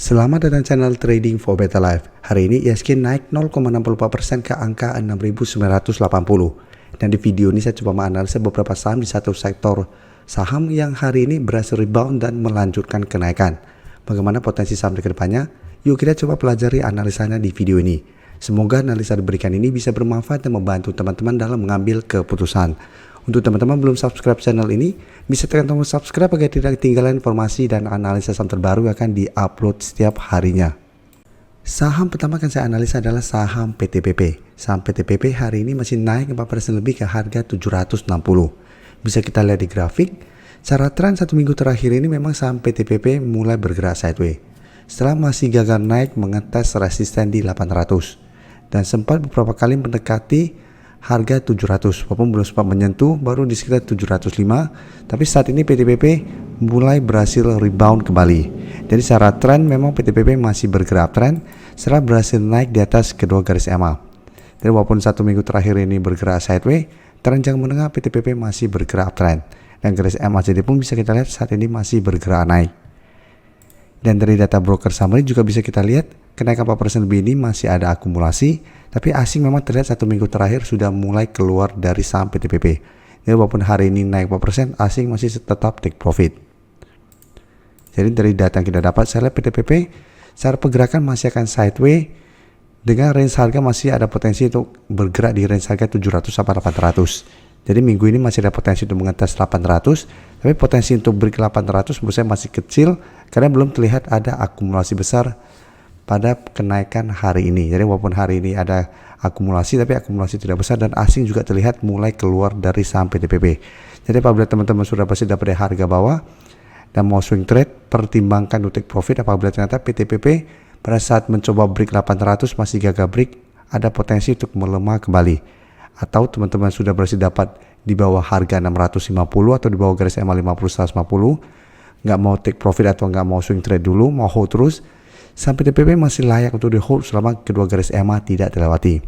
Selamat datang channel Trading for Better Life. Hari ini IHSG naik 0,64% ke angka 6.980. Dan di video ini saya coba menganalisa beberapa saham di satu sektor saham yang hari ini berhasil rebound dan melanjutkan kenaikan. Bagaimana potensi saham ke depannya? Yuk kita coba pelajari analisanya di video ini. Semoga analisa diberikan ini bisa bermanfaat dan membantu teman-teman dalam mengambil keputusan. Untuk teman-teman belum subscribe channel ini, bisa tekan tombol subscribe agar tidak ketinggalan informasi dan analisa saham terbaru yang akan di-upload setiap harinya. Saham pertama akan saya analisa adalah saham PTPP. Saham PTPP hari ini masih naik 4% lebih ke harga 760. Bisa kita lihat di grafik, secara tren satu minggu terakhir ini memang saham PTPP mulai bergerak sideways. Setelah masih gagal naik mengetes resisten di 800 dan sempat beberapa kali mendekati harga 700 walaupun belum sempat menyentuh, baru di sekitar 705. Tapi saat ini PTPP mulai berhasil rebound kembali. Jadi secara tren memang PTPP masih bergerak tren setelah berhasil naik di atas kedua garis EMA. Jadi walaupun satu minggu terakhir ini bergerak sideways, tren jangka menengah PTPP masih bergerak tren. Dan garis EMA jadi pun bisa kita lihat saat ini masih bergerak naik. Dan dari data broker summary juga bisa kita lihat kenaikan 4% lebih ini masih ada akumulasi, tapi asing memang terlihat satu minggu terakhir sudah mulai keluar dari saham PTPP. Jadi walaupun hari ini naik 4%, asing masih tetap take profit. Jadi dari data yang kita dapat, saya lihat PTPP secara pergerakan masih akan sideways dengan range harga masih ada potensi untuk bergerak di range harga 700 sampai 800. Jadi minggu ini masih ada potensi untuk mengetes 800, tapi potensi untuk break 800 menurut saya masih kecil karena belum terlihat ada akumulasi besar pada kenaikan hari ini. Jadi walaupun hari ini ada akumulasi, tapi akumulasi tidak besar dan asing juga terlihat mulai keluar dari saham PTPP. Jadi apabila teman-teman sudah pasti dapat di harga bawah dan mau swing trade, pertimbangkan untuk take profit apabila ternyata PTPP pada saat mencoba break 800 masih gagal break, ada potensi untuk melemah kembali. Atau teman-teman sudah berhasil dapat di bawah harga 650 atau di bawah garis EMA 50 150, nggak mau take profit atau nggak mau swing trade dulu, mau hold terus, sampai PTPP masih layak untuk di hold selama kedua garis EMA tidak dilewati.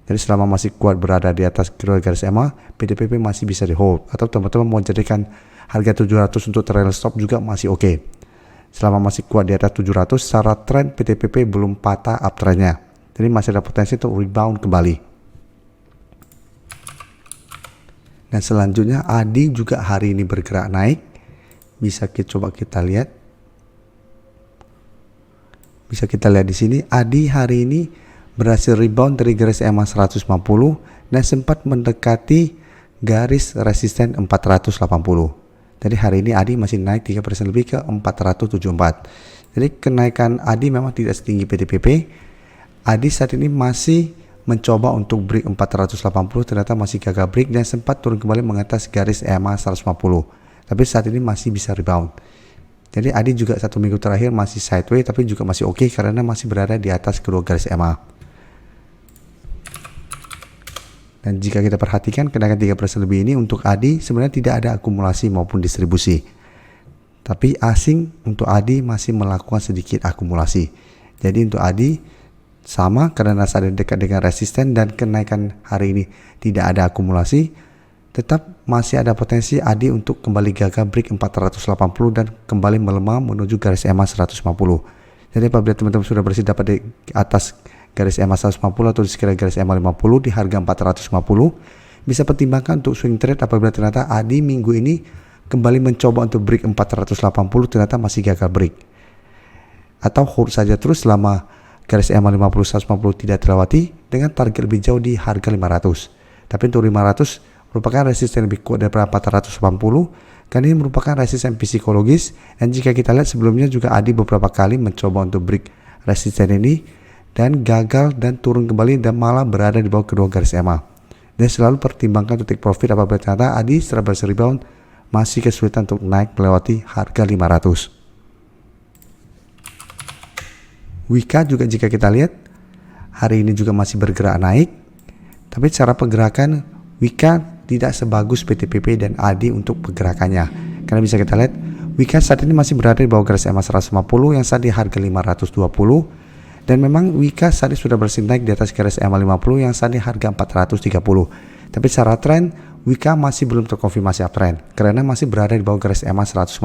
Jadi selama masih kuat berada di atas kedua garis EMA, PTPP masih bisa di hold. Atau teman-teman mau jadikan harga 700 untuk trail stop juga masih oke. Selama masih kuat di atas 700, secara tren PTPP belum patah uptrendnya. Jadi masih ada potensi untuk rebound kembali. Dan selanjutnya ADI juga hari ini bergerak naik. Bisa coba kita lihat. Bisa kita lihat di sini ADI hari ini berhasil rebound dari garis EMA 150 dan sempat mendekati garis resisten 480. Jadi hari ini ADI masih naik 3% lebih ke 474. Jadi kenaikan ADI memang tidak setinggi PTPP. ADI saat ini masih mencoba untuk break 480, ternyata masih gagal break dan sempat turun kembali mengatas garis EMA 150. Tapi saat ini masih bisa rebound. Jadi ADI juga satu minggu terakhir masih sideways tapi juga masih oke karena masih berada di atas kedua garis EMA. Dan jika kita perhatikan kenaikan 3% lebih ini untuk ADI sebenarnya tidak ada akumulasi maupun distribusi. Tapi asing untuk ADI masih melakukan sedikit akumulasi. Jadi untuk ADI sama karena saat dekat dengan resisten dan kenaikan hari ini tidak ada akumulasi, tetap masih ada potensi ADI untuk kembali gagal break 480 dan kembali melemah menuju garis EMA 150. Jadi apabila teman-teman sudah berhasil dapat di atas garis EMA 150 atau di sekitar garis EMA 50 di harga 450, bisa pertimbangkan untuk swing trade apabila ternyata ADI minggu ini kembali mencoba untuk break 480 ternyata masih gagal break. Atau hold saja terus selama garis EMA 50 150 tidak terlewati dengan target lebih jauh di harga 500. Tapi untuk 500 merupakan resisten lebih kuat daripada 480 karena ini merupakan resisten psikologis. Dan jika kita lihat sebelumnya juga ADI beberapa kali mencoba untuk break resisten ini dan gagal dan turun kembali dan malah berada di bawah kedua garis EMA. Dan selalu pertimbangkan untuk take profit apabila ternyata ADI setelah berhasil rebound masih kesulitan untuk naik melewati harga 500. Wika juga jika kita lihat hari ini juga masih bergerak naik, tapi cara pergerakan Wika tidak sebagus PTPP dan ADI untuk pergerakannya. Karena bisa kita lihat Wika saat ini masih berada di bawah garis EMA 150 yang saat di harga 520 dan memang Wika saat ini sudah berhasil naik di atas garis EMA 50 yang saat di harga 430. Tapi secara tren Wika masih belum terkonfirmasi uptrend karena masih berada di bawah garis EMA 150.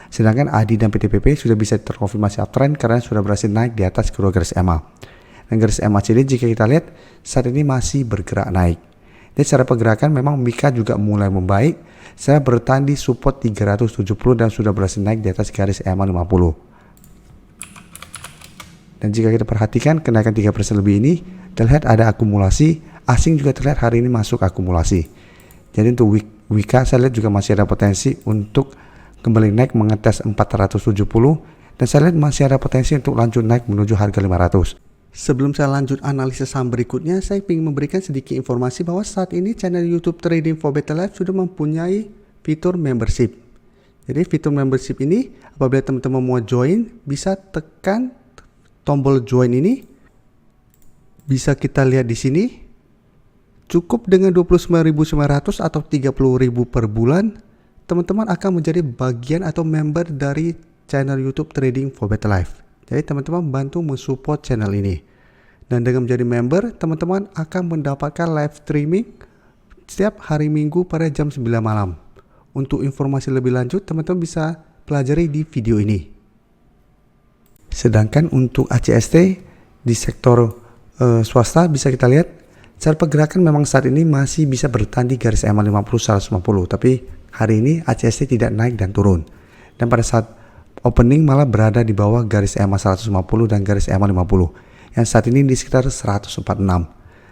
Sedangkan ADI dan PTPP sudah bisa terkonfirmasi uptrend karena sudah berhasil naik di atas kedua garis EMA. Dan garis MACD jika kita lihat saat ini masih bergerak naik. Dan secara pergerakan memang Mika juga mulai membaik. Saya bertahan di support 370 dan sudah berhasil naik di atas garis EMA 50. Dan jika kita perhatikan kenaikan 3% lebih ini, terlihat ada akumulasi, asing juga terlihat hari ini masuk akumulasi. Jadi untuk Wika saya lihat juga masih ada potensi untuk kembali naik mengetes 470 dan saya lihat masih ada potensi untuk lanjut naik menuju harga 500. Sebelum saya lanjut analisis saham berikutnya, saya ingin memberikan sedikit informasi bahwa saat ini channel YouTube Trading for Better Life sudah mempunyai fitur membership. Jadi fitur membership ini apabila teman-teman mau join bisa tekan tombol join ini, bisa kita lihat di sini, cukup dengan 29.900 atau 30.000 per bulan, teman-teman akan menjadi bagian atau member dari channel YouTube Trading for Better Life. Jadi teman-teman bantu mensupport channel ini. Dan dengan menjadi member, teman-teman akan mendapatkan live streaming setiap hari Minggu pada jam 9 malam. Untuk informasi lebih lanjut, teman-teman bisa pelajari di video ini. Sedangkan untuk ACST di sektor swasta bisa kita lihat secara pergerakan memang saat ini masih bisa bertahan di garis EMA 50 150, tapi hari ini ACST tidak naik dan turun. Dan pada saat opening malah berada di bawah garis EMA 150 dan garis EMA 50 yang saat ini di sekitar 146.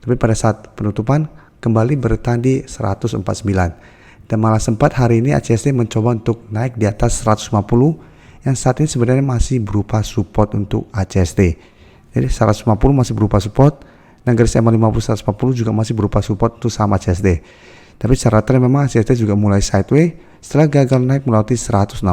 Tapi pada saat penutupan kembali bertahan di 149. Dan malah sempat hari ini ACST mencoba untuk naik di atas 150 yang saat ini sebenarnya masih berupa support untuk ACST. Jadi 150 masih berupa support dan garis EMA 50 140 juga masih berupa support untuk saham ACST. Tapi secara tren memang ACST juga mulai sideways setelah gagal naik melewati 160.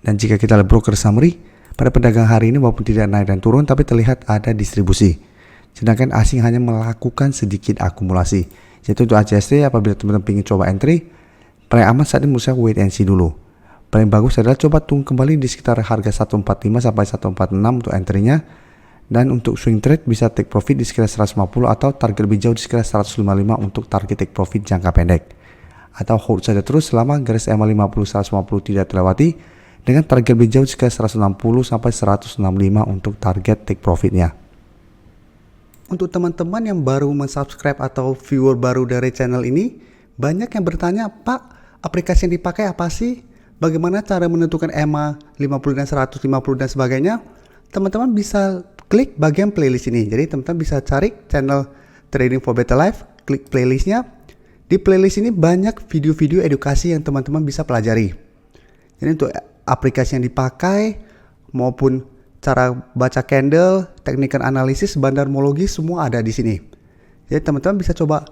Dan jika kita lihat broker summary, pada pedagang hari ini walaupun tidak naik dan turun tapi terlihat ada distribusi. Sedangkan asing hanya melakukan sedikit akumulasi. Yaitu untuk ACST apabila teman-teman ingin coba entry, paling aman saat ini menurut saya wait and see dulu. Paling bagus adalah coba tunggu kembali di sekitar harga 145 sampai 146 untuk entry-nya. Dan untuk swing trade bisa take profit di sekitar 150 atau target lebih jauh di sekitar 155 untuk target take profit jangka pendek. Atau hold saja terus selama garis EMA 50 150 tidak terlewati dengan target lebih jauh di sekitar 160 sampai 165 untuk target take profitnya. Untuk teman-teman yang baru mensubscribe atau viewer baru dari channel ini, banyak yang bertanya, Pak, aplikasi yang dipakai apa sih? Bagaimana cara menentukan EMA 50 dan 150 dan sebagainya? Teman-teman bisa klik bagian playlist ini. Jadi teman-teman bisa cari channel Trading for Better Life, klik playlistnya. Di playlist ini banyak video-video edukasi yang teman-teman bisa pelajari. Jadi untuk aplikasi yang dipakai maupun cara baca candle, technical analysis, bandarmologi semua ada di sini. Jadi teman-teman bisa coba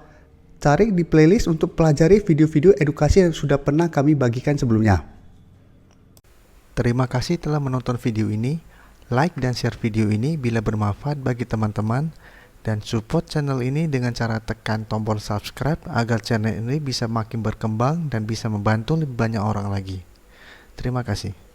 cari di playlist untuk pelajari video-video edukasi yang sudah pernah kami bagikan sebelumnya. Terima kasih telah menonton video ini. Like dan share video ini bila bermanfaat bagi teman-teman. Dan support channel ini dengan cara tekan tombol subscribe agar channel ini bisa makin berkembang dan bisa membantu lebih banyak orang lagi. Terima kasih.